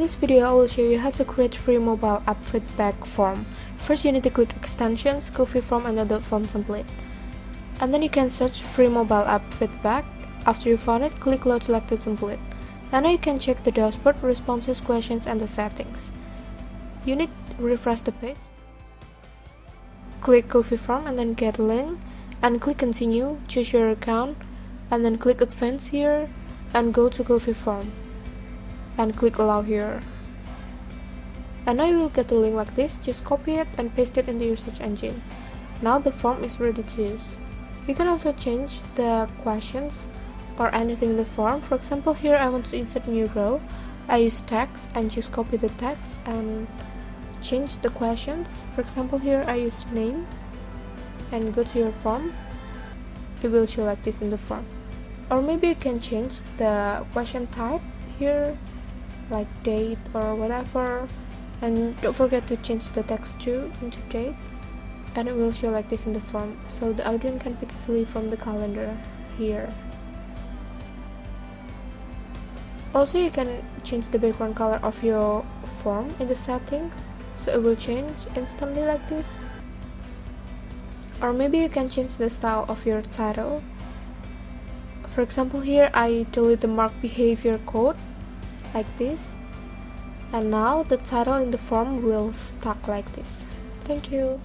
this video, I will show you how to create free mobile app feedback form. First, you need to click Extensions, Coffee Form, and Adobe Form Template. And then you can search free mobile app feedback. After you found it, click Load Selected Template. And now you can check the dashboard, responses, questions, and the settings. You need to refresh the page. Click Coffee Form and then Get Link. And click Continue, choose your account, and then click Advanced here, and go to Coffee Form. And click Allow here. And now you will get a link like this. Just copy it and paste it into your search engine. Now the form is ready to use. You can also change the questions or anything in the form. For example, here I want to insert new row. I use text and just copy the text and change the questions. For example, here I use name and go to your form. It will show like this in the form. Or maybe you can change the question type here, like date or whatever, and don't forget to change the text too into date, and it will show like this in the form, so the audience can pick easily from the calendar here. Also, you can change the background color of your form in the settings, so it will change instantly like this. Or maybe you can change the style of your title. For example, here I delete the mark behavior code like this, and now the title in the form will stuck like this. Thank you.